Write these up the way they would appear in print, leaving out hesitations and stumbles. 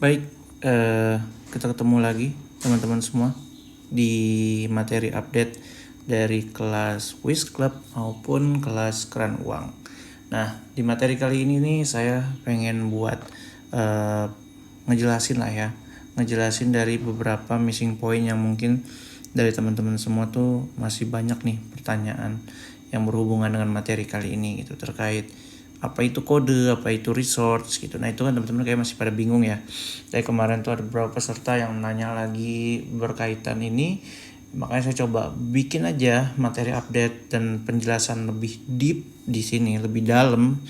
Baik, kita ketemu lagi teman-teman semua di materi update dari kelas Wiz Club maupun kelas Keran Uang. Nah, di materi kali ini nih saya pengen buat ngejelasin lah ya, ngejelasin dari beberapa missing point yang mungkin dari teman-teman semua tuh masih banyak nih pertanyaan yang berhubungan dengan materi kali ini gitu, terkait apa itu kode, apa itu resource gitu. Nah itu kan teman-teman kayak masih pada bingung ya. Dari kemarin tuh ada beberapa peserta yang nanya lagi berkaitan ini, makanya saya coba bikin aja materi update dan penjelasan lebih deep di sini, lebih dalam.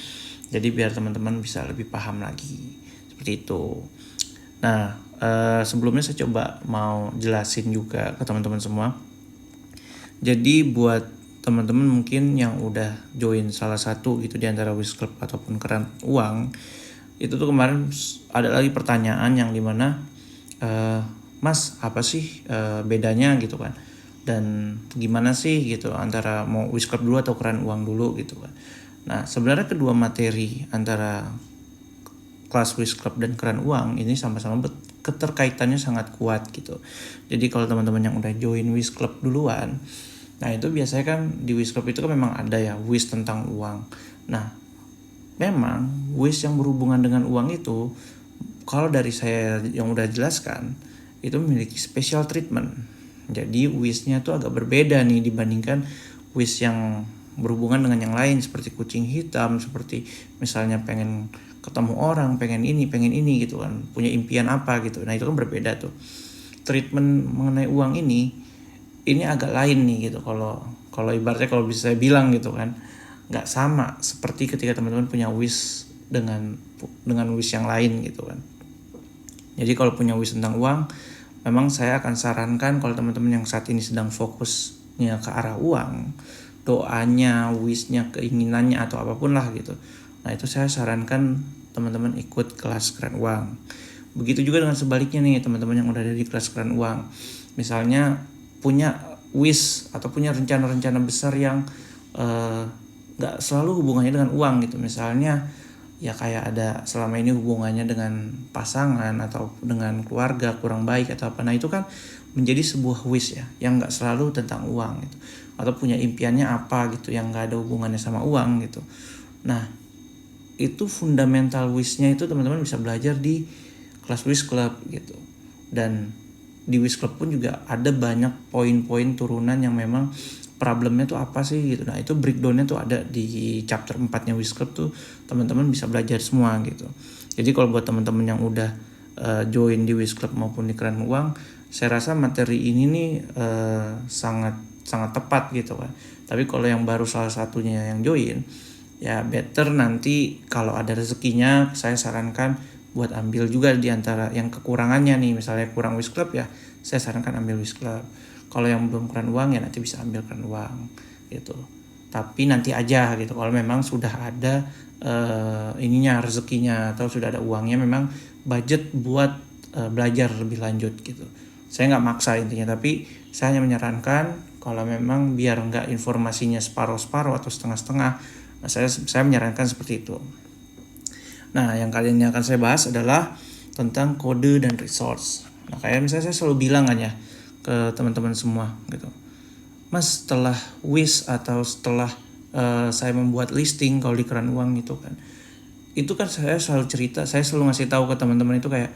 Jadi biar teman-teman bisa lebih paham lagi seperti itu. Nah sebelumnya saya coba mau jelasin juga ke teman-teman semua. Jadi buat teman-teman mungkin yang udah join salah satu gitu di antara Wiz Club ataupun Keran Uang, itu tuh kemarin ada lagi pertanyaan yang dimana Mas apa sih bedanya gitu kan, dan gimana sih gitu antara mau Wiz Club dulu atau Keran Uang dulu gitu kan. Nah sebenarnya kedua materi antara kelas Wiz Club dan Keran Uang ini sama-sama keterkaitannya sangat kuat gitu. Jadi kalau teman-teman yang udah join Wiz Club duluan, nah itu biasanya kan di Wiz Club itu kan memang ada ya Wiz tentang uang. Nah memang Wiz yang berhubungan dengan uang itu, kalau dari saya yang udah jelaskan, itu memiliki special treatment. Jadi Wiz-nya tuh agak berbeda nih dibandingkan Wiz yang berhubungan dengan yang lain, seperti kucing hitam, seperti misalnya pengen ketemu orang, pengen ini gitu kan, punya impian apa gitu. Nah itu kan berbeda tuh. Treatment mengenai uang ini agak lain nih gitu. Kalau ibaratnya kalau bisa saya bilang gitu kan, nggak sama seperti ketika teman-teman punya wish dengan wish yang lain gitu kan. Jadi kalau punya wish tentang uang, memang saya akan sarankan kalau teman-teman yang saat ini sedang fokusnya ke arah uang, doanya, wishnya, keinginannya atau apapun lah gitu. Nah itu saya sarankan teman-teman ikut kelas Keran Uang. Begitu juga dengan sebaliknya nih teman-teman yang udah ada di kelas Keran Uang. Misalnya punya wish atau punya rencana-rencana besar yang gak selalu hubungannya dengan uang gitu. Misalnya ya kayak ada selama ini hubungannya dengan pasangan atau dengan keluarga kurang baik atau apa. Nah itu kan menjadi sebuah wish ya, yang gak selalu tentang uang gitu. Atau punya impiannya apa gitu yang gak ada hubungannya sama uang gitu. Nah itu fundamental wishnya itu teman-teman bisa belajar di kelas Wiz Club gitu. Dan di Wiz Club pun juga ada banyak poin-poin turunan yang memang problemnya tuh apa sih gitu. Nah itu breakdownnya tuh ada di chapter 4-nya Wiz Club tuh, teman-teman bisa belajar semua gitu. Jadi kalau buat teman-teman yang udah join di Wiz Club maupun di Keran Uang, saya rasa materi ini nih sangat tepat gitu kan. Tapi kalau yang baru salah satunya yang join, ya better nanti kalau ada rezekinya saya sarankan buat ambil juga di antara yang kekurangannya nih. Misalnya kurang Wiz Club ya saya sarankan ambil Wiz Club. Kalau yang belum Keran Uang ya nanti bisa ambil Keran Uang gitu. Tapi nanti aja gitu kalau memang sudah ada ininya, rezekinya, atau sudah ada uangnya, memang budget buat belajar lebih lanjut gitu. Saya nggak maksa intinya, tapi saya hanya menyarankan kalau memang biar nggak informasinya separuh-separuh atau setengah-setengah, nah saya menyarankan seperti itu. Nah yang kali ini akan saya bahas adalah tentang kode dan resource. Nah kayak misalnya saya selalu bilang kan ya ke teman-teman semua gitu, Mas setelah wish atau setelah saya membuat listing kalau di Keran Uang itu kan saya selalu cerita, saya selalu ngasih tahu ke teman-teman itu kayak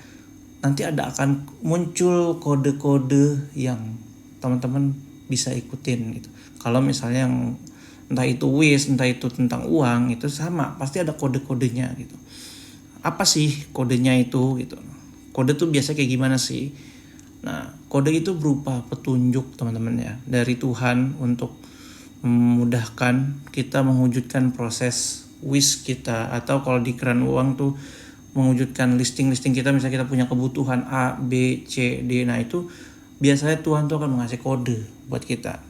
nanti akan muncul kode-kode yang teman-teman bisa ikutin gitu. Kalau misalnya yang entah itu wish, entah itu tentang uang, itu sama, pasti ada kode-kodenya gitu. Apa sih kodenya itu gitu. Kode tuh biasa kayak gimana sih? Nah, kode itu berupa petunjuk teman-teman ya dari Tuhan untuk memudahkan kita mewujudkan proses wish kita, atau kalau di Keran Uang tuh mewujudkan listing kita. Misalnya kita punya kebutuhan A, B, C, D. Nah itu biasanya Tuhan tuh akan mengasih kode buat kita.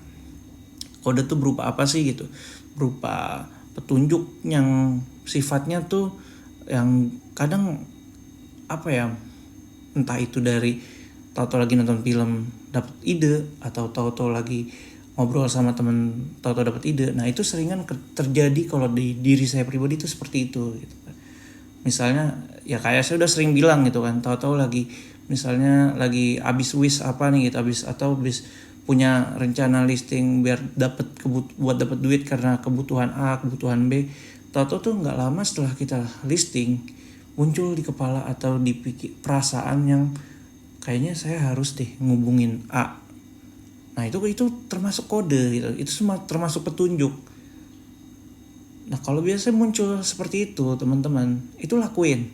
Kode tuh berupa apa sih gitu? Berupa petunjuk yang sifatnya tuh yang kadang apa ya, entah itu dari tahu-tahu lagi nonton film dapat ide, atau tahu-tahu lagi ngobrol sama temen tahu-tahu dapat ide. Nah itu seringan terjadi kalau di diri saya pribadi itu seperti itu gitu. Misalnya ya kayak saya udah sering bilang gitu kan, tahu-tahu lagi misalnya lagi abis wish apa nih gitu, abis punya rencana listing biar buat dapat duit karena kebutuhan A, kebutuhan B. Tahu-tahu tuh nggak lama setelah kita listing muncul di kepala atau di perasaan yang kayaknya saya harus deh ngubungin A. Nah itu termasuk kode gitu, itu semua termasuk petunjuk. Nah kalau biasa muncul seperti itu teman-teman, itu lakuin.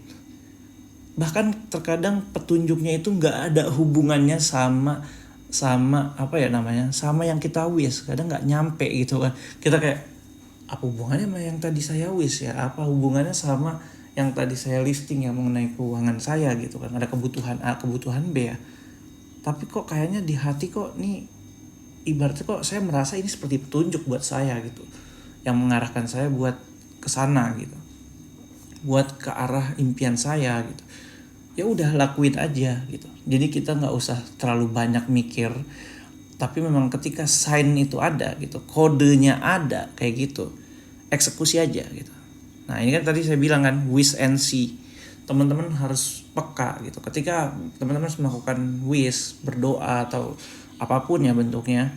Bahkan terkadang petunjuknya itu nggak ada hubungannya sama apa ya namanya, sama yang kita wish. Kadang nggak nyampe gitu kan, kita kayak apa hubungannya sama yang tadi saya wish ya, apa hubungannya sama yang tadi saya listing yang mengenai keuangan saya gitu kan, ada kebutuhan A, kebutuhan B ya, tapi kok kayaknya di hati kok nih ibaratnya kok saya merasa ini seperti petunjuk buat saya gitu, yang mengarahkan saya buat ke sana gitu, buat ke arah impian saya gitu. Ya udah lakuin aja gitu. Jadi kita nggak usah terlalu banyak mikir, tapi memang ketika sign itu ada gitu, kodenya ada kayak gitu, eksekusi aja gitu. Nah ini kan tadi saya bilang kan, wish and see. Teman-teman harus peka gitu. Ketika teman-teman melakukan wish, berdoa atau apapun ya bentuknya,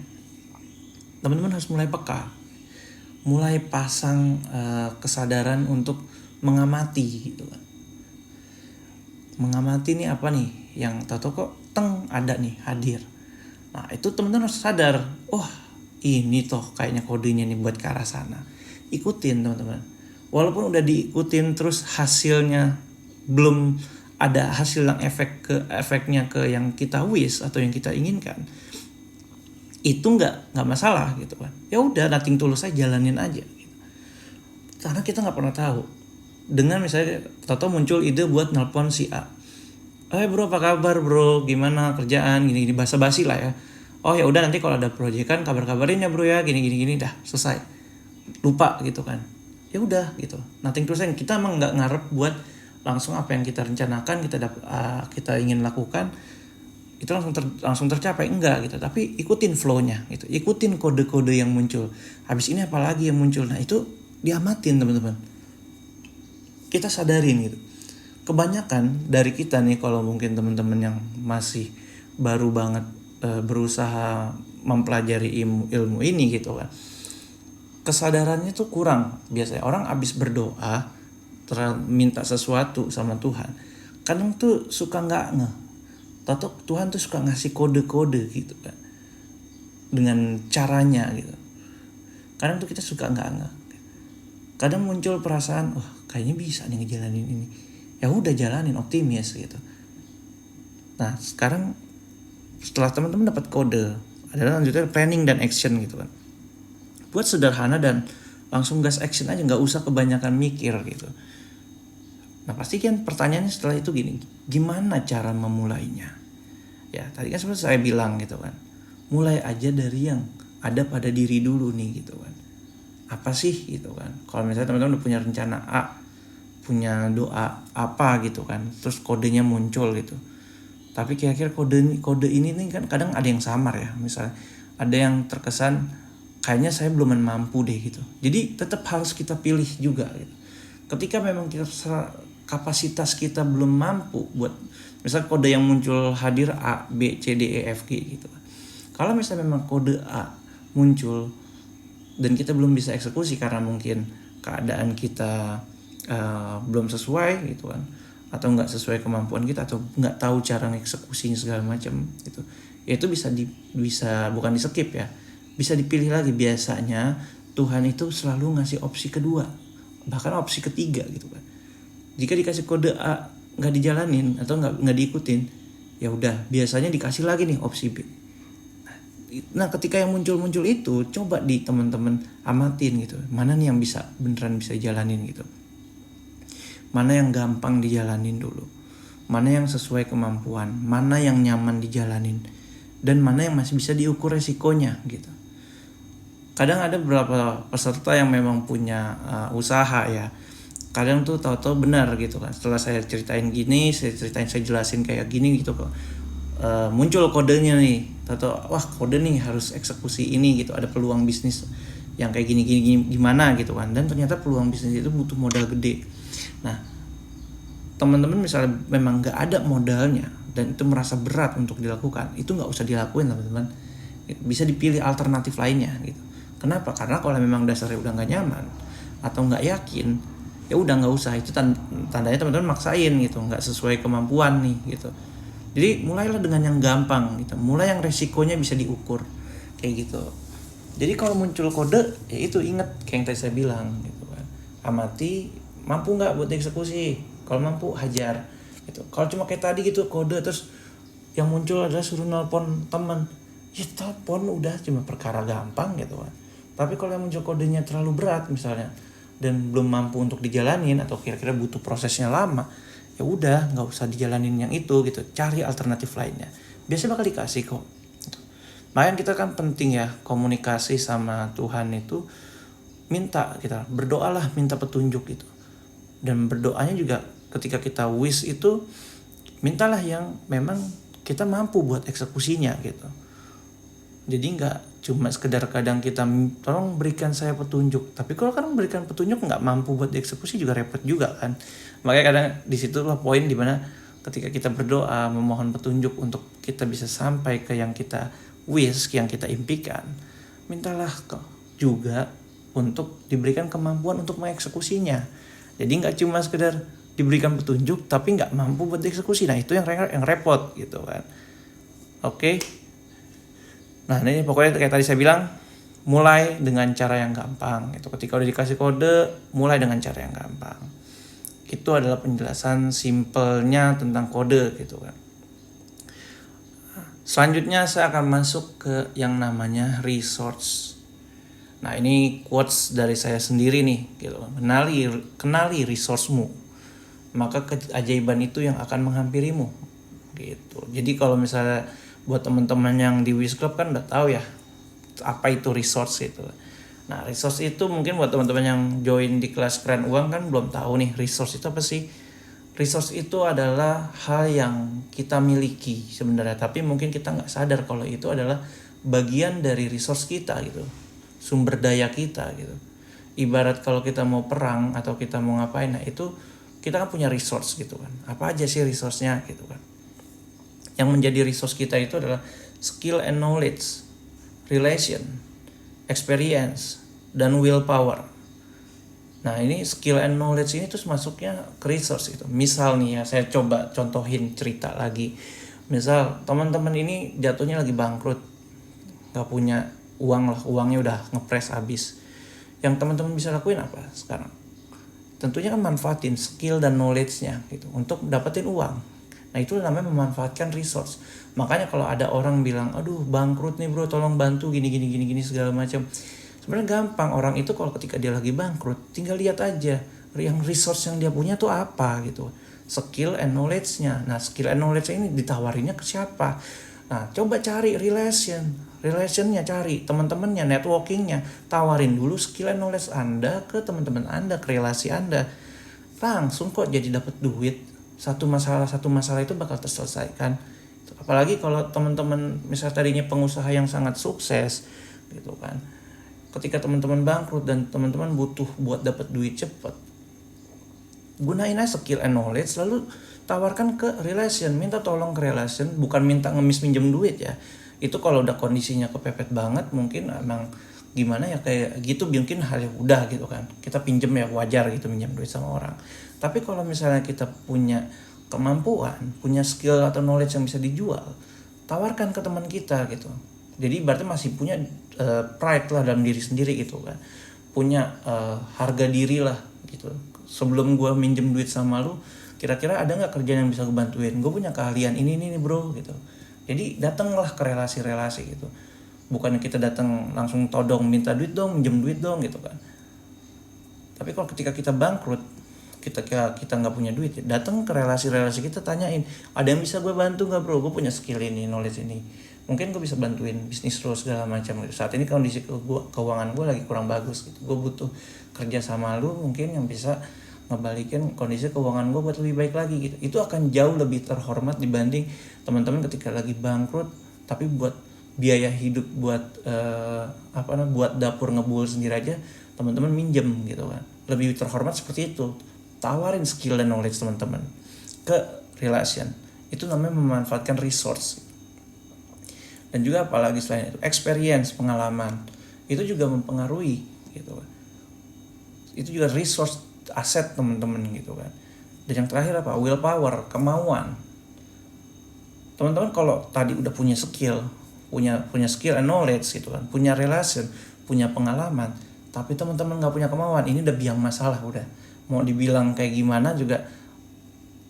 teman-teman harus mulai peka, mulai pasang kesadaran untuk mengamati gitu kan. Mengamati nih apa nih yang tahu kok ada nih hadir. Nah itu teman-teman harus sadar, ini toh kayaknya kodenya nih buat ke arah sana. Ikutin teman-teman. Walaupun udah diikutin terus hasilnya belum ada hasil yang efeknya ke yang kita wish atau yang kita inginkan, itu nggak masalah gitu kan. Ya udah nothing tulus aja, jalanin aja. Gitu. Karena kita nggak pernah tahu. Dengan misalnya tahu muncul ide buat nelpon si A. Bro apa kabar bro, gimana kerjaan, gini basa-basi lah ya. Oh ya udah nanti kalau ada proyekan kabarin ya bro ya, gini dah selesai. Lupa gitu kan. Ya udah gitu. Nothing tulus, kita emang nggak ngarep buat langsung apa yang kita rencanakan kita ingin lakukan itu langsung tercapai, enggak gitu. Tapi ikutin flow-nya gitu. Ikutin kode-kode yang muncul. Habis ini apalagi yang muncul. Nah itu diamatin teman-teman. Kita sadarin gitu. Kebanyakan dari kita nih, kalau mungkin teman-teman yang masih baru banget berusaha mempelajari ilmu ini gitu kan, kesadarannya tuh kurang. Biasanya orang abis berdoa minta sesuatu sama Tuhan, kadang tuh suka nggak ngeh. Tahu Tuhan tuh suka ngasih kode-kode gitu kan, dengan caranya gitu. Kadang tuh kita suka nggak ngeh. Kadang muncul perasaan, kayaknya bisa nih ngejalanin ini. Ya udah jalanin, optimis gitu. Nah sekarang setelah teman-teman dapat kode, adalah lanjutnya planning dan action gitu kan. Buat sederhana dan langsung gas action aja, nggak usah kebanyakan mikir gitu. Nah pasti kan pertanyaannya setelah itu gini, gimana cara memulainya? Ya tadi kan seperti saya bilang gitu kan, mulai aja dari yang ada pada diri dulu nih gitu kan. Apa sih gitu kan? Kalau misalnya teman-teman udah punya rencana A, punya doa apa gitu kan, terus kodenya muncul gitu. Tapi kira-kira kode ini nih kan kadang ada yang samar ya. Misalnya ada yang terkesan kayaknya saya belum mampu deh gitu. Jadi tetap harus kita pilih juga gitu. Ketika memang kapasitas kita belum mampu buat, misal kode yang muncul hadir A, B, C, D, E, F, G gitu. Kalau misalnya memang kode A muncul dan kita belum bisa eksekusi karena mungkin keadaan kita belum sesuai gitu kan, atau nggak sesuai kemampuan kita, atau nggak tahu cara eksekusinya segala macam gitu, ya itu bisa bukan di skip ya, bisa dipilih lagi. Biasanya Tuhan itu selalu ngasih opsi kedua, bahkan opsi ketiga gitu kan. Jika dikasih kode A nggak dijalanin atau nggak diikutin, ya udah biasanya dikasih lagi nih opsi B. Nah ketika yang muncul itu, coba di teman-teman amatin gitu, mana nih yang beneran bisa jalanin gitu, mana yang gampang dijalanin dulu, mana yang sesuai kemampuan, mana yang nyaman dijalanin, dan mana yang masih bisa diukur resikonya gitu. Kadang ada beberapa peserta yang memang punya usaha ya, kadang tuh tahu-tahu benar gitu kan, setelah saya ceritain gini, saya jelasin kayak gini gitu kok, muncul kodenya nih, tahu-tahu wah kode nih harus eksekusi ini gitu, ada peluang bisnis yang kayak gini gimana gitu kan, dan ternyata peluang bisnis itu butuh modal gede. Nah teman-teman misalnya memang nggak ada modalnya dan itu merasa berat untuk dilakukan, itu nggak usah dilakuin teman-teman. Bisa dipilih alternatif lainnya gitu. Kenapa? Karena kalau memang dasarnya udah nggak nyaman atau nggak yakin, ya udah nggak usah. Itu tandanya teman-teman maksain gitu, nggak sesuai kemampuan nih gitu. Jadi mulailah dengan yang gampang gitu, mulai yang resikonya bisa diukur kayak gitu. Jadi kalau muncul kode, ya itu ingat kayak yang tadi saya bilang gitu kan. Amati mampu nggak buat dieksekusi. Kalau mampu hajar gitu. Kalau cuma kayak tadi gitu kode terus yang muncul adalah suruh nelpon teman, ya telepon udah, cuma perkara gampang gitu kan. Tapi kalau yang muncul kodenya terlalu berat misalnya dan belum mampu untuk dijalanin atau kira-kira butuh prosesnya lama, ya udah nggak usah dijalanin yang itu gitu, cari alternatif lainnya. Biasanya bakal dikasih kok. Makanya kita kan penting ya komunikasi sama Tuhan itu, minta kita berdoalah, minta petunjuk gitu. Dan berdoanya juga ketika kita wish itu mintalah yang memang kita mampu buat eksekusinya gitu. Jadi nggak cuma sekedar kadang kita tolong berikan saya petunjuk, tapi kalau kan berikan petunjuk nggak mampu buat dieksekusi juga repot juga kan. Makanya kadang disitulah poin dimana ketika kita berdoa memohon petunjuk untuk kita bisa sampai ke yang kita wish, yang kita impikan, mintalah juga untuk diberikan kemampuan untuk mengeksekusinya. Jadi nggak cuma sekedar diberikan petunjuk tapi nggak mampu buat dieksekusi. Nah itu yang repot gitu kan. Oke. Nah ini pokoknya kayak tadi saya bilang, mulai dengan cara yang gampang gitu. Ketika udah dikasih kode, mulai dengan cara yang gampang. Itu adalah penjelasan simpelnya tentang kode gitu kan. Selanjutnya saya akan masuk ke yang namanya resource. Nah ini quotes dari saya sendiri nih gitu. Kenali resource-mu, maka keajaiban itu yang akan menghampirimu gitu. Jadi kalau misalnya buat teman-teman yang di Wish Club kan udah tahu ya apa itu resource gitu. Nah resource itu mungkin buat teman-teman yang join di kelas Keren Uang kan belum tahu nih resource itu apa sih. Resource itu adalah hal yang kita miliki sebenarnya, tapi mungkin kita nggak sadar kalau itu adalah bagian dari resource kita gitu, sumber daya kita gitu. Ibarat kalau kita mau perang atau kita mau ngapain, nah itu kita kan punya resource gitu kan. Apa aja sih resource-nya gitu kan. Yang menjadi resource kita itu adalah skill and knowledge, relation, experience, dan willpower. Nah ini skill and knowledge ini terus masuknya ke resource gitu. Misal nih ya, saya coba contohin cerita lagi. Misal teman-teman ini jatuhnya lagi bangkrut, gak punya uang lah, uangnya udah ngepres habis. Yang teman-teman bisa lakuin apa sekarang? Tentunya kan manfaatin skill dan knowledge-nya gitu untuk dapetin uang. Nah itu namanya memanfaatkan resource. Makanya kalau ada orang bilang, aduh bangkrut nih bro, tolong bantu gini segala macam. Sebenarnya gampang, orang itu kalau ketika dia lagi bangkrut tinggal lihat aja yang resource yang dia punya tuh apa gitu, skill and knowledge-nya. Nah skill and knowledge ini ditawarinnya ke siapa? Nah coba cari relationnya, cari teman-temannya, networkingnya, tawarin dulu skill and knowledge Anda ke teman-teman Anda, ke relasi Anda, langsung kok jadi dapat duit. Satu masalah itu bakal terselesaikan. Apalagi kalau teman-teman misalnya tadinya pengusaha yang sangat sukses gitu kan, ketika teman-teman bangkrut dan teman-teman butuh buat dapat duit cepat, gunain aja skill and knowledge, lalu tawarkan ke relation, minta tolong ke relation, bukan minta ngemis minjem duit ya. Itu kalau udah kondisinya kepepet banget, mungkin emang gimana ya kayak gitu, mungkin hal yang udah gitu kan, kita pinjem ya wajar gitu, minjem duit sama orang. Tapi kalau misalnya kita punya kemampuan, punya skill atau knowledge yang bisa dijual, tawarkan ke teman kita gitu. Jadi berarti masih punya pride lah dalam diri sendiri gitu kan, punya harga diri lah gitu. Sebelum gue minjem duit sama lu, kira-kira ada nggak kerjaan yang bisa gue bantuin? Gue punya keahlian ini bro gitu. Jadi datanglah ke relasi-relasi gitu. Bukan kita datang langsung todong minta duit dong, minjem duit dong gitu kan. Tapi kalau ketika kita bangkrut, kita nggak punya duit, datang ke relasi-relasi kita, tanyain, ada yang bisa gue bantu nggak bro? Gue punya skill ini, knowledge ini, mungkin gue bisa bantuin bisnis lo segala macam. Saat ini kondisi keuangan gue lagi kurang bagus gitu, gue butuh kerja sama lu mungkin yang bisa ngebalikin kondisi keuangan gue buat lebih baik lagi gitu. Itu akan jauh lebih terhormat dibanding teman-teman ketika lagi bangkrut tapi buat biaya hidup, buat buat dapur ngebul sendiri aja teman-teman minjem gitu kan. Lebih terhormat seperti itu. Tawarin skill dan knowledge teman-teman. ke relation. Itu namanya memanfaatkan resource. Dan juga apalagi selain itu, experience, pengalaman, itu juga mempengaruhi gitu kan. Itu juga resource, aset teman-teman gitu kan. Dan yang terakhir apa? Willpower, kemauan. Teman-teman kalau tadi udah punya skill and knowledge gitu kan, punya relation, punya pengalaman, tapi teman-teman nggak punya kemauan, ini udah biang masalah udah. Mau dibilang kayak gimana juga,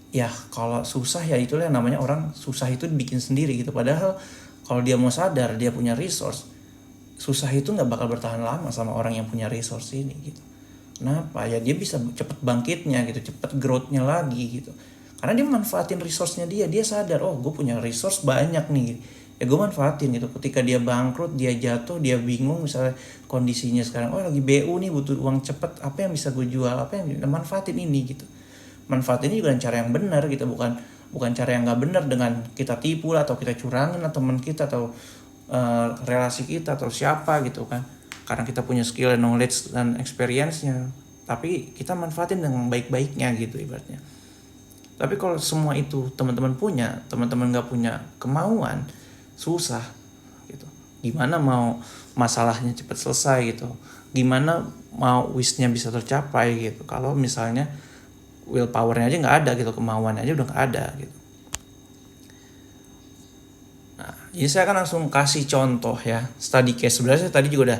ya kalau susah ya itulah yang namanya orang susah itu dibikin sendiri gitu. Padahal kalau dia mau sadar dia punya resource, susah itu nggak bakal bertahan lama sama orang yang punya resource ini gitu. Kenapa? Ya dia bisa cepet bangkitnya gitu, cepet growth-nya lagi gitu. Karena dia manfaatin resource-nya dia sadar, oh gue punya resource banyak nih, ya gue manfaatin gitu. Ketika dia bangkrut, dia jatuh, dia bingung misalnya kondisinya sekarang, oh lagi BU nih butuh uang cepet, apa yang bisa gue jual, apa yang manfaatin ini gitu. Manfaatin ini juga dengan cara yang benar gitu, bukan cara yang nggak benar dengan kita tipu atau kita curangin atau teman kita atau relasi kita atau siapa gitu kan. Karena kita punya skill and knowledge dan experience-nya, tapi kita manfaatin dengan baik-baiknya gitu ibaratnya. Tapi kalau semua itu teman-teman punya, teman-teman nggak punya kemauan, susah gitu. Gimana mau masalahnya cepat selesai gitu? Gimana mau wish-nya bisa tercapai gitu? Kalau misalnya willpower-nya aja nggak ada gitu, kemauannya aja udah nggak ada gitu. Nah, ini saya akan langsung kasih contoh ya, study case. Sebenarnya saya tadi juga udah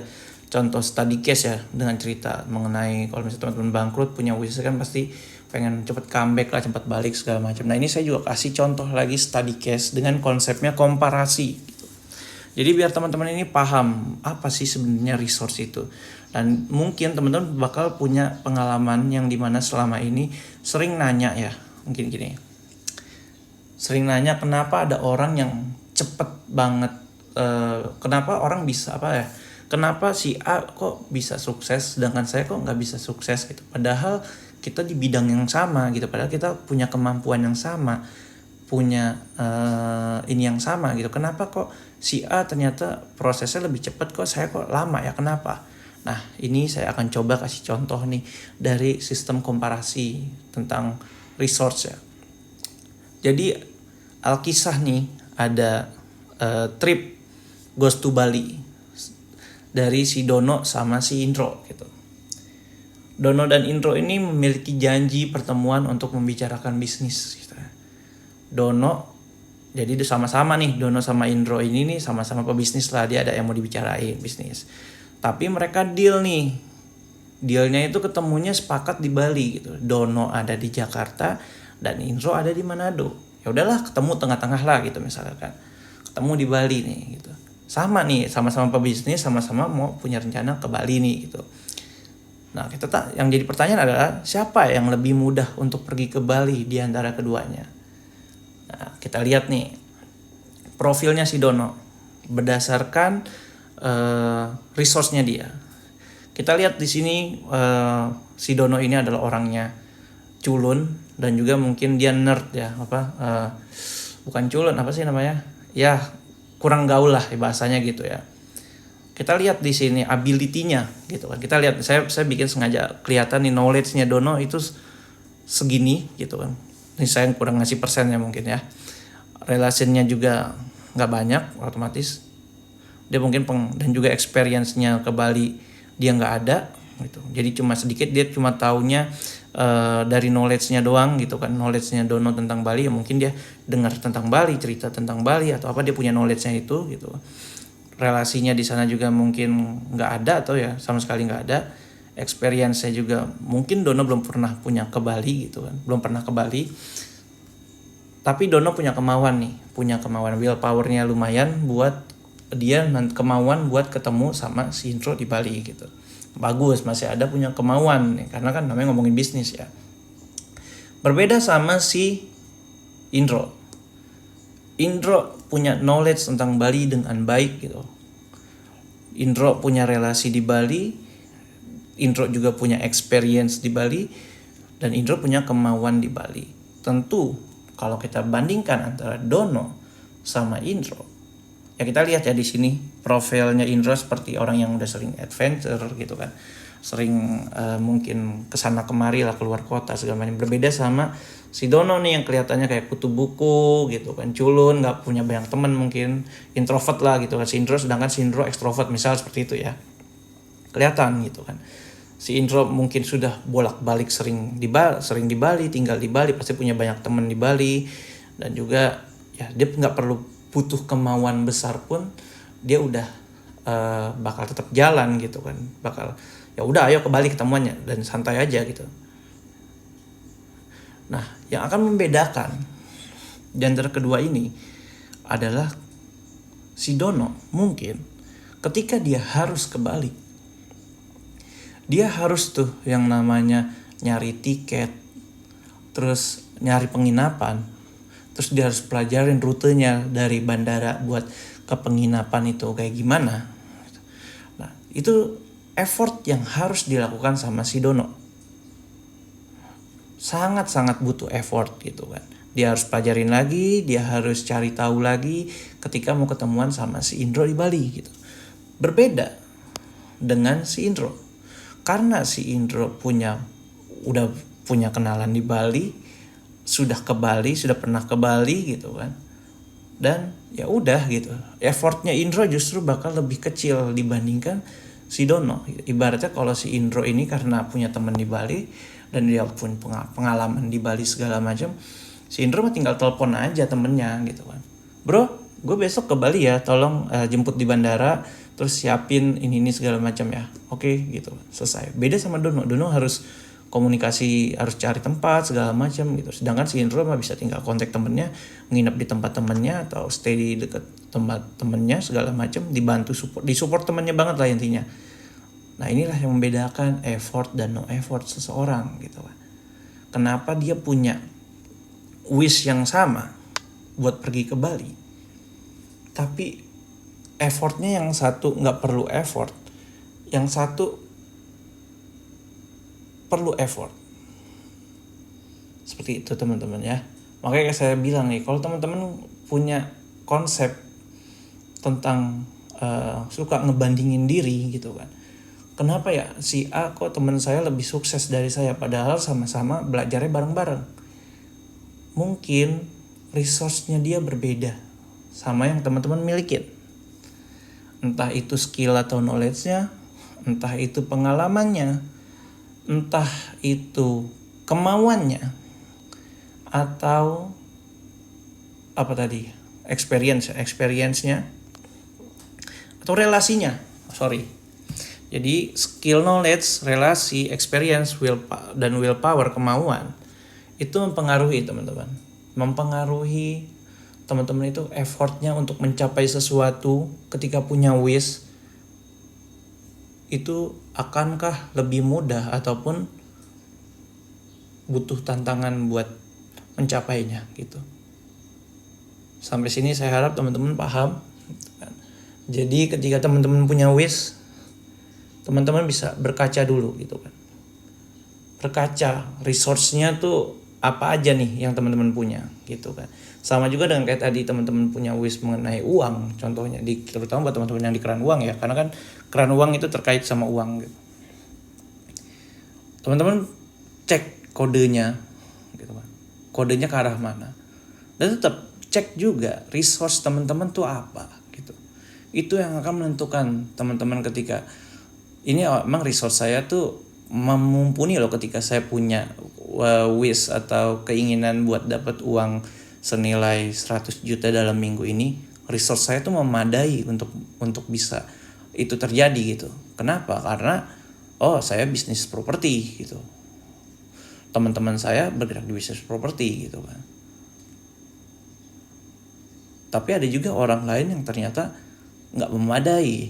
contoh study case ya, dengan cerita mengenai kalau misalnya teman-teman bangkrut punya wish kan pasti pengen cepet comeback lah, cepet balik segala macam. Nah ini saya juga kasih contoh lagi study case dengan konsepnya komparasi gitu. Jadi biar teman-teman ini paham apa sih sebenarnya resource itu. Dan mungkin teman-teman bakal punya pengalaman yang dimana selama ini sering nanya ya, mungkin gini. Sering nanya kenapa ada orang yang cepet banget, kenapa orang bisa kenapa si A kok bisa sukses sedangkan saya kok nggak bisa sukses gitu. Padahal kita di bidang yang sama gitu, padahal kita punya kemampuan yang sama, punya ini yang sama gitu. Kenapa kok si A ternyata prosesnya lebih cepat, kok saya kok lama ya, kenapa? Nah ini saya akan coba kasih contoh nih dari sistem komparasi tentang resource ya. Jadi alkisah nih ada trip goes to Bali dari si Dono sama si Indro gitu. Dono dan Indro ini memiliki janji pertemuan untuk membicarakan bisnis gitu. Dono, jadi sama-sama nih, Dono sama Indro ini nih sama-sama pebisnis lah, dia ada yang mau dibicarain bisnis. Tapi mereka deal nih, dealnya itu ketemunya sepakat di Bali gitu. Dono ada di Jakarta dan Indro ada di Manado. Ya udahlah ketemu tengah-tengah lah gitu misalkan. Ketemu di Bali nih gitu. Sama nih, sama-sama pebisnis, sama-sama mau punya rencana ke Bali nih gitu. Nah, yang jadi pertanyaan adalah siapa yang lebih mudah untuk pergi ke Bali di antara keduanya? Nah, kita lihat nih profilnya si Dono berdasarkan resource-nya dia. Kita lihat di sini si Dono ini adalah orangnya culun dan juga mungkin dia nerd ya, bukan culun, apa sih namanya? Ya, kurang gaul lah bahasanya gitu ya. Kita lihat di sini ability-nya gitu kan. Kita lihat, saya bikin sengaja kelihatan nih knowledge-nya Dono itu segini gitu kan. Ini saya kurang ngasih persennya mungkin ya. Relasinya juga nggak banyak, otomatis dia mungkin dan juga experience-nya ke Bali dia nggak ada gitu. Jadi cuma sedikit, dia cuma taunya dari knowledge-nya doang gitu kan. Knowledge-nya Dono tentang Bali ya mungkin dia dengar tentang Bali, cerita tentang Bali atau apa, dia punya knowledge-nya itu gitu. Relasinya di sana juga mungkin nggak ada atau ya sama sekali nggak ada. Experience-nya juga mungkin Dono belum pernah punya ke Bali gitu kan, belum pernah ke Bali. Tapi Dono punya kemauan nih, punya kemauan, willpower-nya lumayan buat dia, kemauan buat ketemu sama si Indro di Bali gitu. Bagus, masih ada punya kemauan nih, karena kan namanya ngomongin bisnis ya. Berbeda sama si Indro. Indro punya knowledge tentang Bali dengan baik gitu. Indro punya relasi di Bali, Indro juga punya experience di Bali, dan Indro punya kemauan di Bali. Tentu kalau kita bandingkan antara Dono sama Indro, ya kita lihat ya di sini profilnya Indro seperti orang yang udah sering adventure gitu kan, sering mungkin kesana kemari lah, keluar kota segala macam. Berbeda sama si Dono nih yang kelihatannya kayak kutu buku gitu kan, culun, nggak punya banyak teman, mungkin introvert lah gitu kan si Indro, sedangkan si Indro ekstrovert misal seperti itu ya, kelihatan gitu kan. Si Indro mungkin sudah bolak-balik sering di Bali, tinggal di Bali, pasti punya banyak teman di Bali, dan juga ya dia nggak perlu butuh kemauan besar pun dia udah bakal tetap jalan gitu kan, bakal ya udah ayo ke Bali ketemuannya dan santai aja gitu. Nah, yang akan membedakan di antara kedua ini adalah si Dono mungkin ketika dia harus ke Bali, dia harus tuh yang namanya nyari tiket, terus nyari penginapan, terus dia harus pelajarin rutenya dari bandara buat ke penginapan itu kayak gimana. Nah, itu effort yang harus dilakukan sama si Dono. Sangat-sangat butuh effort gitu kan. Dia harus pelajarin lagi, dia harus cari tahu lagi ketika mau ketemuan sama si Indro di Bali gitu. Berbeda dengan si Indro. Karena si Indro udah punya kenalan di Bali, sudah ke Bali, sudah pernah ke Bali gitu kan. Dan ya udah gitu. Effortnya Indro justru bakal lebih kecil dibandingkan si Dono. Ibaratnya kalau si Indro ini karena punya teman di Bali dan dia pun pengalaman di Bali segala macam, si Indro mah tinggal telepon aja temennya gitu kan, bro gue besok ke Bali ya, tolong jemput di bandara, terus siapin ini segala macam ya, oke gitu, selesai. Beda sama Dono harus komunikasi, harus cari tempat segala macam gitu, sedangkan si Indro mah bisa tinggal kontak temennya, nginep di tempat temennya atau stay di dekat tempat temennya segala macam, dibantu support temennya banget lah intinya. Nah, inilah yang membedakan effort dan no effort seseorang gitu kan. Kenapa dia punya wish yang sama buat pergi ke Bali, tapi effortnya yang satu nggak perlu effort, yang satu perlu effort. Seperti itu teman-teman ya. Makanya saya bilang nih, kalau teman-teman punya konsep tentang suka ngebandingin diri gitu kan, kenapa ya si A kok teman saya lebih sukses dari saya padahal sama-sama belajarnya bareng-bareng. Mungkin resource-nya dia berbeda sama yang teman-teman milikin. Entah itu skill atau knowledge-nya, entah itu pengalamannya, entah itu kemauannya, atau apa tadi? Experience-nya atau relasinya. Jadi skill, knowledge, relasi, experience, willpower, kemauan itu mempengaruhi teman-teman. Mempengaruhi teman-teman itu effortnya untuk mencapai sesuatu ketika punya wish itu akankah lebih mudah ataupun butuh tantangan buat mencapainya gitu. Sampai sini saya harap teman-teman paham. Jadi ketika teman-teman punya wish, teman-teman bisa berkaca dulu gitu kan. Berkaca resource-nya tuh apa aja nih yang teman-teman punya gitu kan. Sama juga dengan kayak tadi teman-teman punya wish mengenai uang, contohnya terutama buat teman-teman yang di keran uang ya, karena kan keran uang itu terkait sama uang gitu. Teman-teman cek kodenya gitu kan. Kodenya ke arah mana. Dan tetap cek juga resource teman-teman tuh apa gitu. Itu yang akan menentukan teman-teman ketika ini emang resource saya tuh memumpuni loh ketika saya punya wish atau keinginan buat dapat uang senilai 100 juta dalam minggu ini, resource saya tuh memadai untuk bisa itu terjadi gitu. Kenapa? Karena saya bisnis properti gitu. Teman-teman saya bergerak di bisnis properti gitu kan. Tapi ada juga orang lain yang ternyata nggak memadai.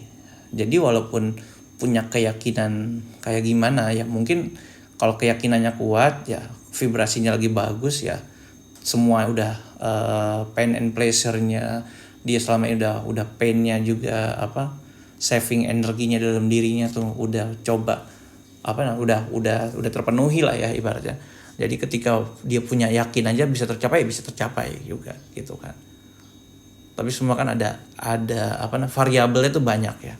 Jadi walaupun punya keyakinan kayak gimana ya, mungkin kalau keyakinannya kuat ya, vibrasinya lagi bagus ya, semua udah pain and pleasure-nya dia selama ini udah pain-nya juga saving energinya dalam dirinya tuh udah coba udah terpenuhi lah ya ibaratnya. Jadi ketika dia punya yakin aja bisa tercapai juga gitu kan. Tapi semua kan ada variabelnya tuh banyak ya.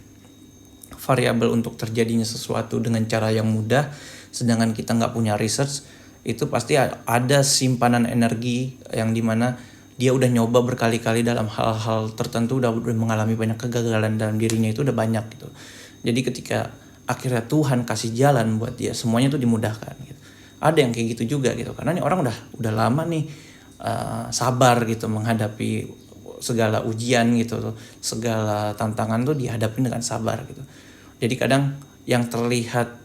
variabel untuk terjadinya sesuatu dengan cara yang mudah, sedangkan kita nggak punya research, itu pasti ada simpanan energi yang dimana dia udah nyoba berkali-kali dalam hal-hal tertentu, udah mengalami banyak kegagalan dalam dirinya, itu udah banyak gitu. Jadi ketika akhirnya Tuhan kasih jalan buat dia, semuanya tuh dimudahkan gitu. Ada yang kayak gitu juga gitu, karena nih orang udah lama nih sabar gitu menghadapi segala ujian gitu, segala tantangan tuh dihadapi dengan sabar gitu. Jadi kadang yang terlihat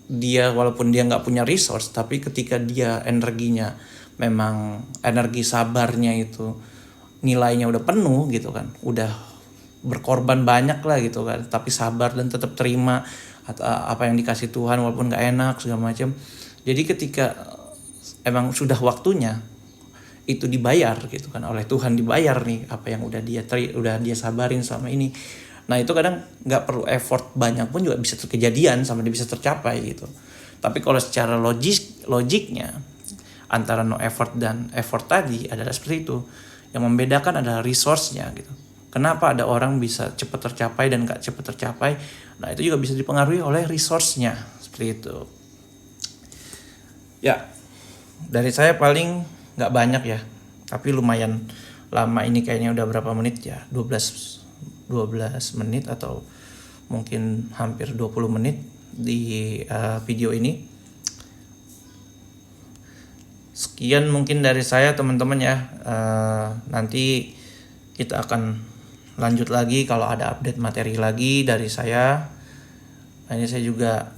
dia walaupun dia nggak punya resource, tapi ketika dia energinya memang energi sabarnya itu nilainya udah penuh gitu kan, udah berkorban banyak lah gitu kan, tapi sabar dan tetap terima apa yang dikasih Tuhan walaupun nggak enak segala macam. Jadi ketika emang sudah waktunya itu dibayar gitu kan oleh Tuhan, dibayar nih apa yang udah dia sabarin selama ini. Nah itu kadang nggak perlu effort banyak pun juga bisa kejadian sama dia bisa tercapai gitu. Tapi kalau secara logiknya antara no effort dan effort tadi adalah seperti itu. Yang membedakan adalah resource-nya gitu. Kenapa ada orang bisa cepat tercapai dan nggak cepat tercapai? Nah itu juga bisa dipengaruhi oleh resource-nya seperti itu. Ya, dari saya paling nggak banyak ya, tapi lumayan lama ini kayaknya udah berapa menit ya, 12 menit atau mungkin hampir 20 menit di video ini. Sekian mungkin dari saya teman-teman ya. Nanti kita akan lanjut lagi kalau ada update materi lagi dari saya. Ini saya juga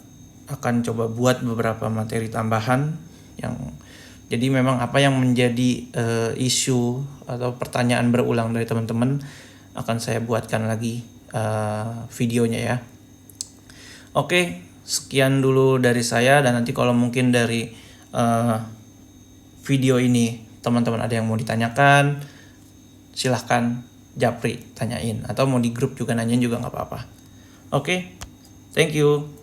akan coba buat beberapa materi tambahan yang jadi memang apa yang menjadi isu atau pertanyaan berulang dari teman-teman akan saya buatkan lagi videonya ya. Oke, sekian dulu dari saya, dan nanti kalau mungkin dari video ini teman-teman ada yang mau ditanyakan, silahkan japri tanyain, atau mau di grup juga nanyain juga nggak apa-apa. Oke, thank you.